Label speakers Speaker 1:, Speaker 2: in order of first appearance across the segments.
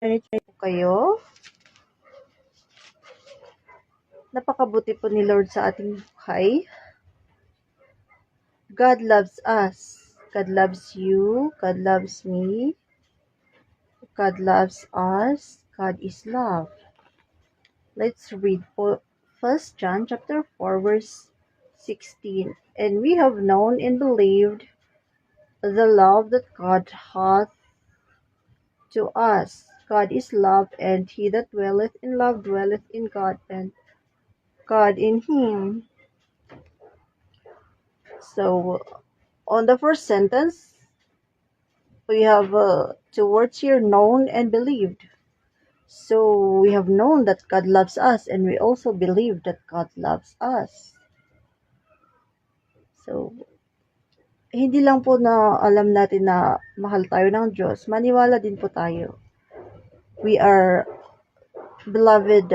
Speaker 1: po kayo. Napakabuti po ni Lord sa ating buhay. God loves us. God loves you. God loves me. God loves us. God is love. Let's read po 1 John chapter 4 verse 16. And we have known and believed the love that God hath to us. God is love, and he that dwelleth in love dwelleth in God, and God in him. So, on the first sentence, we have two words here, known and believed. So, we have known that God loves us, and we also believe that God loves us. So, hindi lang po na alam natin na mahal tayo ng Diyos, maniwala din po tayo. We are beloved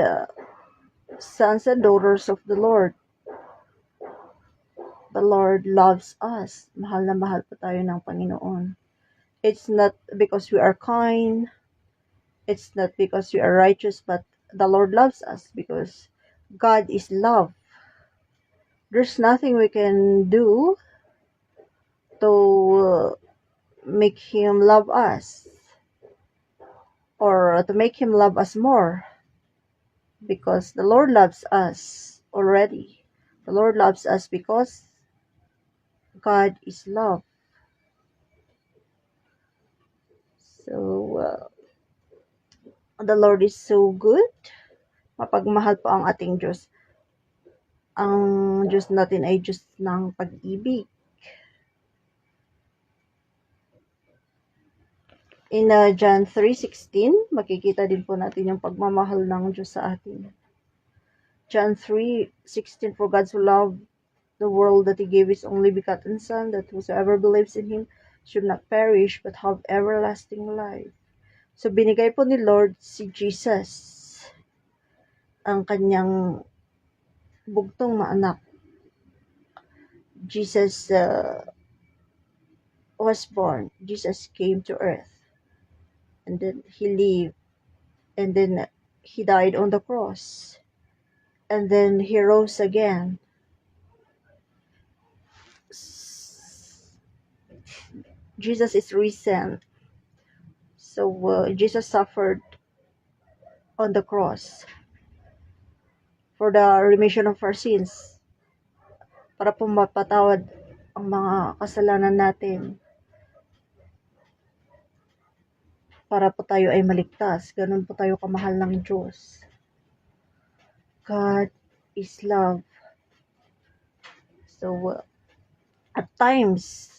Speaker 1: sons and daughters of the Lord. The Lord loves us. Mahal na mahal po tayo ng Panginoon. It's not because we are kind. It's not because we are righteous, but the Lord loves us because God is love. There's nothing we can do to make Him love us or to make Him love us more, because the Lord loves us already. The Lord loves us because God is love. So, the Lord is so good. Mapagmahal po ang ating Diyos. Ang Diyos natin ay Diyos ng pag-ibig. In John 3:16, makikita din po natin yung pagmamahal ng Diyos sa atin. John 3:16, for God so loved the world that He gave His only begotten Son, that whosoever believes in Him should not perish but have everlasting life. So, binigay po ni Lord si Jesus, ang kanyang bugtong na anak. Jesus was born. Jesus came to earth. And then He lived. And then He died on the cross. And then He rose again. Jesus is risen. So Jesus suffered on the cross for the remission of our sins, para po mapatawad ang mga kasalanan natin, para po tayo ay maligtas. Ganun po tayo kamahal ng Diyos. God is love. So, at times,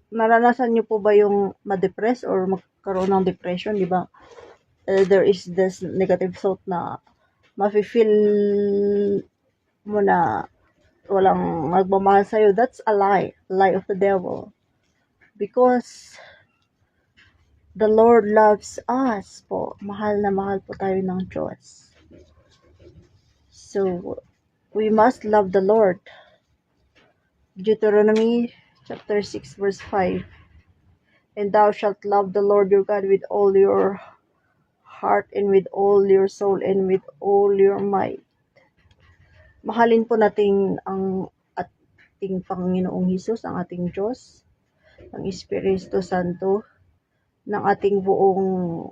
Speaker 1: naranasan niyo po ba yung ma-depress or magkaroon ng depression, di ba? There is this negative thought na mafe-feel mo na walang magmamahal sa'yo. That's a lie of the devil. Because the Lord loves us po. Mahal na mahal po tayo ng Diyos. So, we must love the Lord. Deuteronomy chapter 6 verse 5. And thou shalt love the Lord your God with all your heart and with all your soul and with all your might. Mahalin po natin ang ating Panginoong Hesus, ang ating Diyos, ang Espiritu Santo, ng ating buong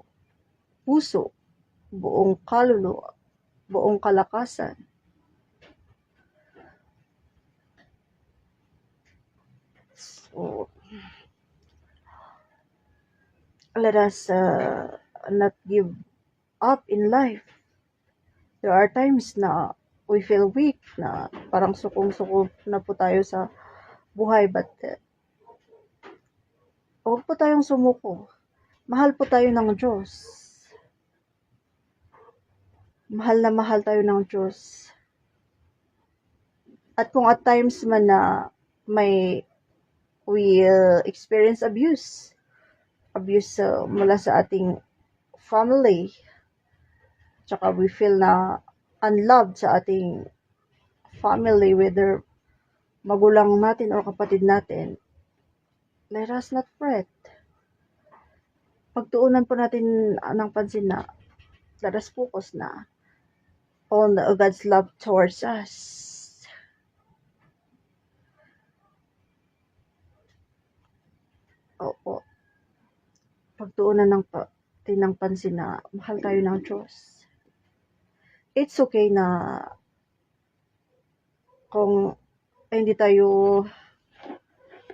Speaker 1: puso, buong kaluluwa, buong kalakasan. So, let us not give up in life. There are times na we feel weak, na parang sukong-suko na po tayo sa buhay, but huwag po tayong sumuko. Mahal po tayo ng Diyos. Mahal na mahal tayo ng Diyos. At kung at times man na we experience abuse mula sa ating family, tsaka we feel na unloved sa ating family, whether magulang natin or kapatid natin, let us not fret. pagtuunan po natin ng pansin na let us focus na on God's love towards us. Opo. Pagtuunan ng pansin na mahal tayo ng Diyos. It's okay na kung hindi tayo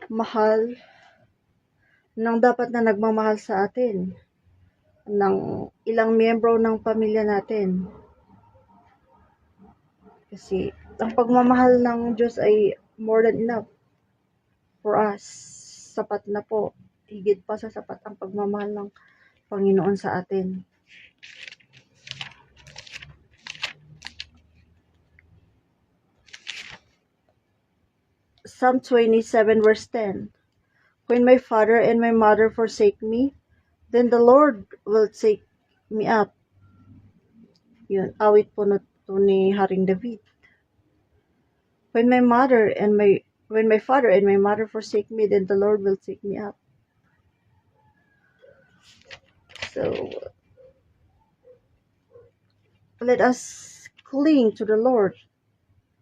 Speaker 1: mahal ng dapat na nagmamahal sa atin, ng ilang miyembro ng pamilya natin. Kasi ang pagmamahal ng Diyos ay more than enough for us. Sapat na po. Higit pa sa sapat ang pagmamahal ng Panginoon sa atin. Psalm 27 verse 10. When my father and my mother forsake me, then the Lord will take me up. Yun, awit po ni Haring David. When my father and my mother forsake me, then the Lord will take me up. So, let us cling to the Lord.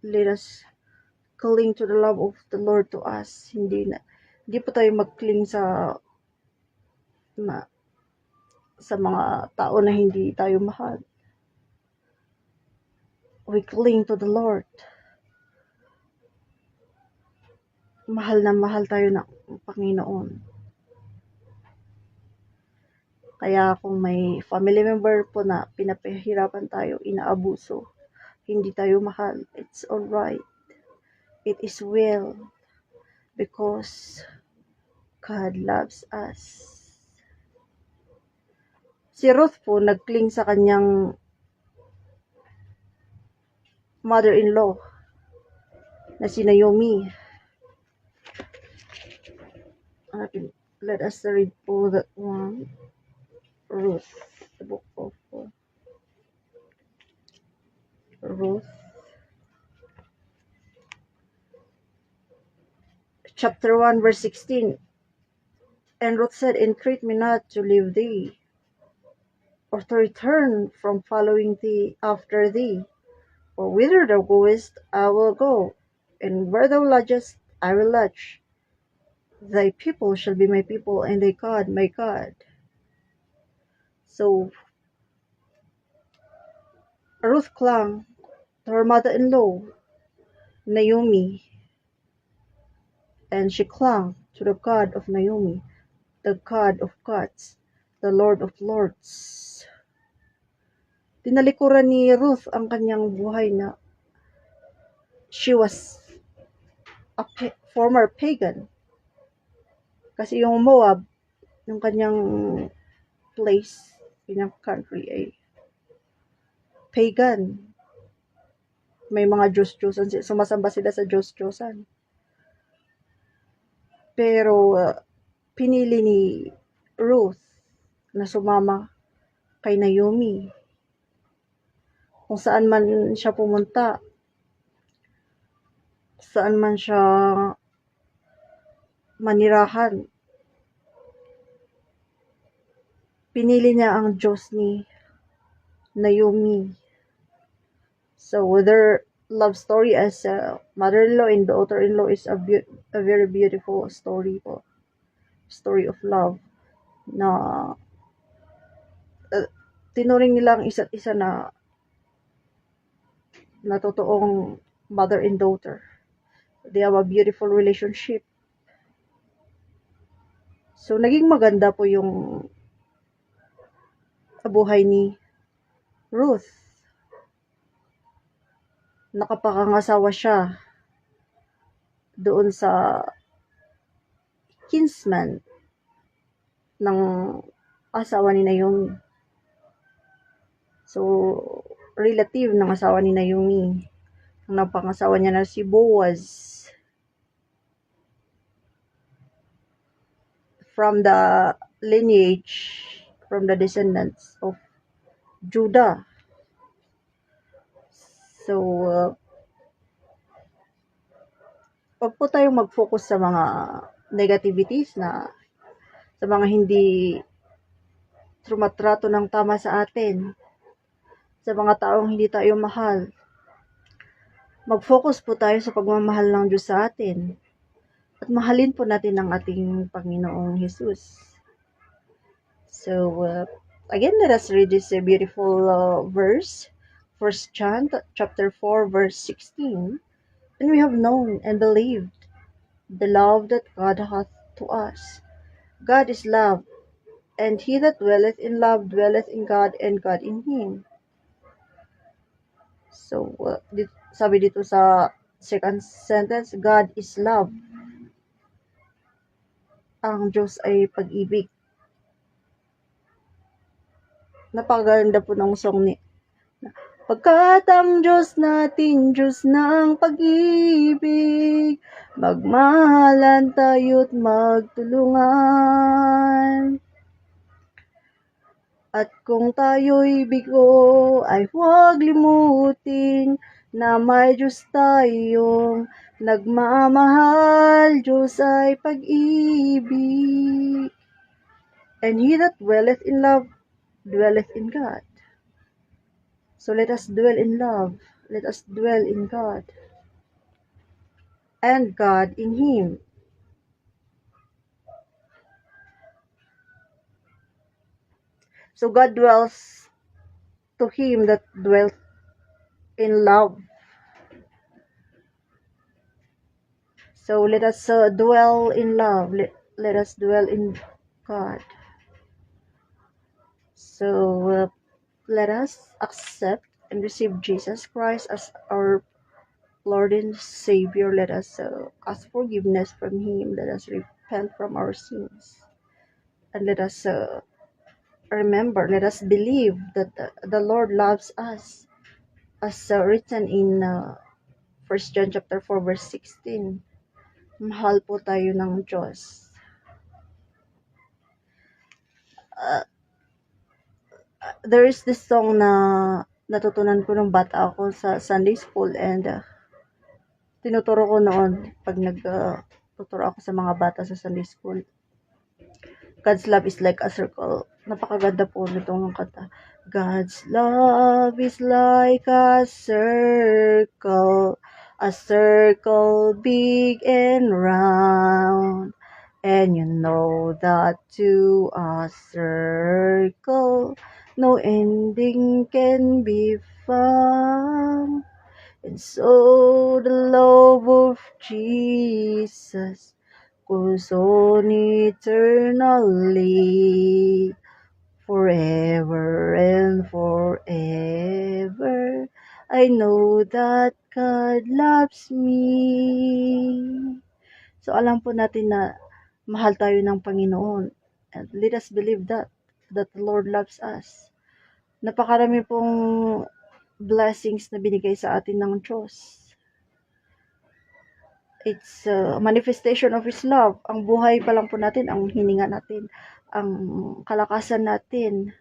Speaker 1: Let us cling to the love of the Lord to us. Hindi po tayo mag-cling sa mga tao na hindi tayo mahal. We cling to the Lord. Mahal na mahal tayo ng Panginoon. Kaya kung may family member po na pinapahirapan tayo, inaabuso, hindi tayo mahal, it's alright. It is well because God loves us. Si Ruth po nagcling sa kanyang mother-in-law na si Naomi. Let us read po that one. Ruth, the book of Ruth, chapter 1 verse 16. And Ruth said, entreat me not to leave thee, or to return from following thee after thee. For whither thou goest, I will go, and where thou lodgest, I will lodge. Thy people shall be my people, and thy God my God. So, Ruth clung to her mother-in-law, Naomi, and she clung to the God of Naomi, the God of gods, the Lord of lords. Tinalikuran ni Ruth ang kanyang buhay na she was a former pagan. Kasi yung Moab, yung kanyang place, kanyang country ay pagan. May mga Diyos-Diyosan, sumasamba sila sa Diyos-Diyosan. Pero pinili ni Ruth na sumama kay Naomi. Kung saan man siya pumunta, saan man siya manirahan, pinili niya ang Diyos ni Naomi. So their love story as a mother-in-law and daughter-in-law is a very beautiful story po. Story of love na tinuring nila ang isa't isa na totoong mother and daughter. They have a beautiful relationship. So naging maganda po yung buhay ni Ruth. Nakapangasawa siya doon sa kinsman ng asawa ni Naomi. So, relative ng asawa ni Naomi. Ang napangasawa niya na si Boaz. From the lineage, from the descendants of Judah. So, wag po tayong mag-focus sa mga negativities na sa mga hindi Trumatrato ng tama sa atin, sa mga taong hindi tayo mahal. Mag-focus po tayo sa pagmamahal ng Diyos sa atin. At mahalin po natin ang ating Panginoong Jesus. So, again, let us read this beautiful verse. 1 John chapter 4, verse 16. And we have known and believed the love that God hath to us. God is love, and he that dwelleth in love dwelleth in God, and God in him. So, sabi dito sa second sentence, God is love. Ang Diyos ay pag-ibig. Napakaganda po ng song ni Pagkat ang Diyos natin, Diyos ng pag-ibig, magmahalan tayo't magtulungan. At kung tayo'y bigo, ay huwag limutin na may Diyos tayong nagmamahal. Diyos ay pag-ibig. And he that dwelleth in love, dwelleth in God. So let us dwell in love. Let us dwell in God. And God in him. So God dwells to him that dwells in love. So let us dwell in love. Let us dwell in God. So let us accept and receive Jesus Christ as our Lord and Savior. Let us ask forgiveness from him. Let us repent from our sins. And let us remember, let us believe that the Lord loves us, as written in 1 John chapter 4 verse 16. Mahal po tayo ng Diyos. There is this song na natutunan ko nung bata ako sa Sunday school, and tinuturo ko noon pag nagtuturo ako sa mga bata sa Sunday school. God's love is like a circle. Napakaganda po nitong kanta. God's love is like a circle big and round. And you know that to a circle, no ending can be found. And so the love of Jesus goes on eternally, forever and forever. I know that God loves me. So alam po natin na mahal tayo ng Panginoon. And let us believe that the Lord loves us. Napakarami pong blessings na binigay sa atin ng Diyos. It's a manifestation of His love. Ang buhay pa lang po natin, ang hininga natin, ang kalakasan natin.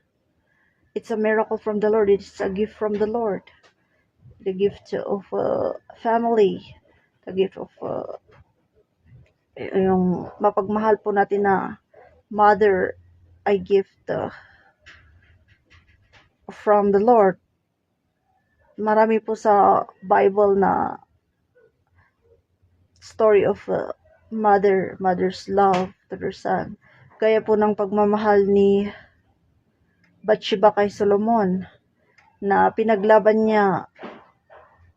Speaker 1: It's a miracle from the Lord. It's a gift from the Lord. The gift of family. The gift of yung mapagmahal po natin na mother, ay gift from the Lord. Marami po sa Bible na story of mother's love to their son. Kaya po ng pagmamahal ni Bathsheba kay Solomon, na pinaglaban niya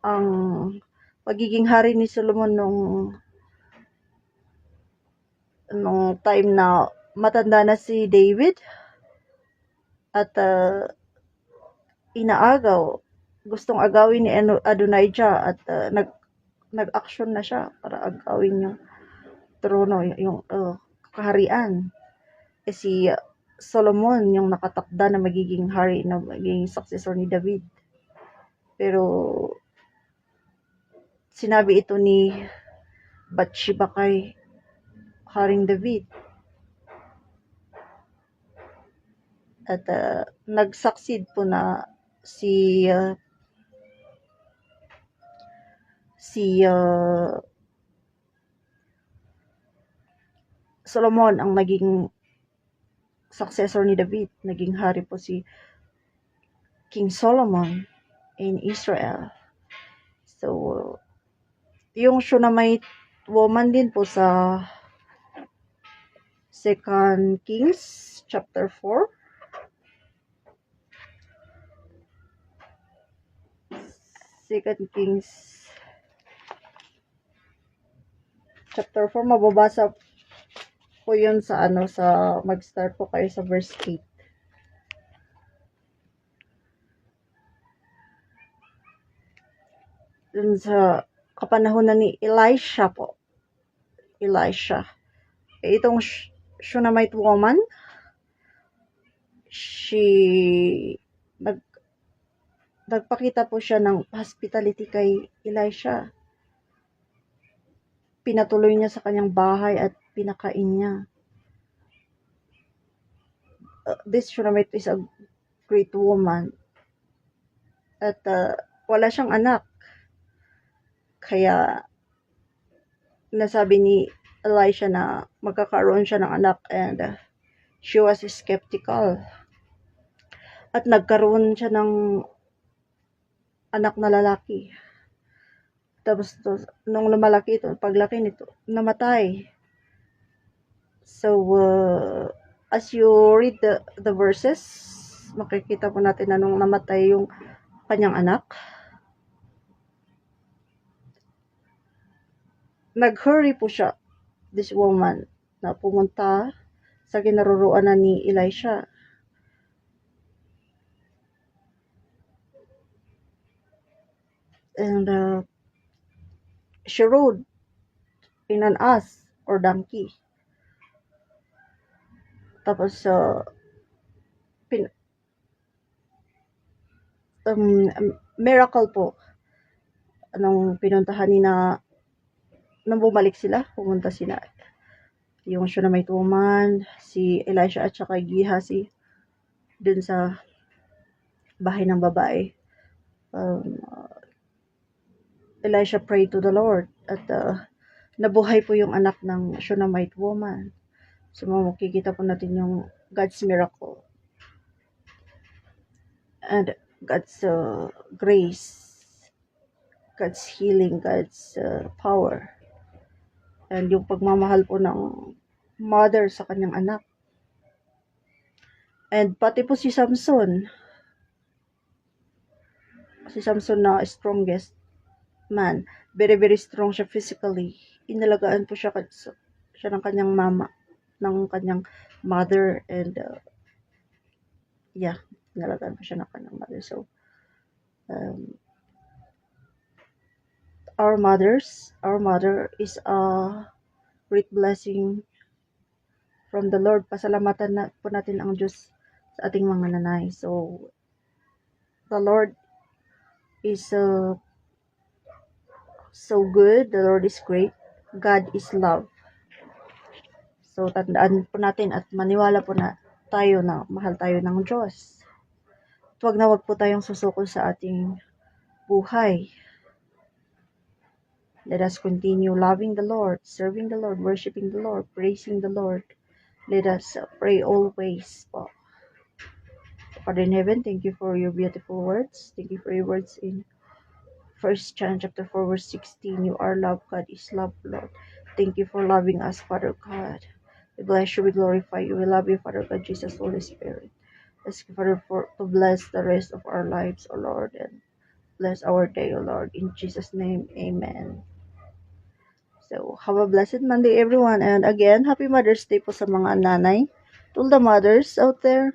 Speaker 1: ang pagiging hari ni Solomon nung time na matanda na si David, at inaagaw, gustong agawin ni Adonijah, at nag-action na siya para agawin yung trono, yung kaharian. Si Solomon yung nakatakda na magiging hari, na magiging successor ni David. Pero sinabi ito ni Bathsheba kay Haring David, at nag-succeed po na si Solomon ang naging successor ni David. Naging hari po si King Solomon in Israel. So, yung Shunammite woman din po sa 2 Kings chapter 4. 2 Kings chapter 4, mababasa po yun sa mag-start po kayo sa verse 8. Dun sa kapanahonan ni Elisha po. Elisha. Itong Shunammite woman, nagpakita po siya ng hospitality kay Elisha. Pinatuloy niya sa kanyang bahay at pinakain niya. This Shunammite is a great woman. At wala siyang anak. Kaya nasabi ni Elisha na magkakaroon siya ng anak, and she was skeptical. At nagkaroon siya ng anak na lalaki. Tapos nung lumalaki ito, paglaki nito, namatay. So, as you read the verses, makikita po natin na nung namatay yung kanyang anak, nag-hurry po siya, this woman, na pumunta sa kinaroroonan ni Elisha. And she rode in an ass or donkey. Tapos, miracle po, anong pinuntahan ni na, nang bumalik sila, pumunta sila, yung Shunammite woman, si Elisha at saka Gehazi, dun sa bahay ng babae. Elisha prayed to the Lord at nabuhay po yung anak ng Shunammite woman. So, makikita po natin yung God's miracle and God's grace, God's healing, God's power, and yung pagmamahal po ng mother sa kanyang anak. And pati po si Samson na strongest man, very very strong siya physically. Inalagaan po siya ng kanyang mama, ng kanyang mother, and inalagaan po siya ng kanyang mother. So, our mother is a great blessing from the Lord. Pasalamatan na po natin ang Diyos sa ating mga nanay. So, the Lord is so good. The Lord is great. God is love. So, tandaan po natin at maniwala po na tayo na mahal tayo ng Diyos. At wag po tayong susuko sa ating buhay. Let us continue loving the Lord, serving the Lord, worshiping the Lord, praising the Lord. Let us pray always po. Father in heaven, thank you for your beautiful words. Thank you for your words in 1 John chapter 4 verse 16. You are love, God is love, Lord. Thank you for loving us, Father God. We bless you, we glorify you, we love you, Father God, Jesus, Holy Spirit. Ask you, Father, to bless the rest of our lives, O Lord, and bless our day, O Lord. In Jesus' name, amen. So, have a blessed Monday, everyone. And again, Happy Mother's Day po sa mga nanay. To all the mothers out there,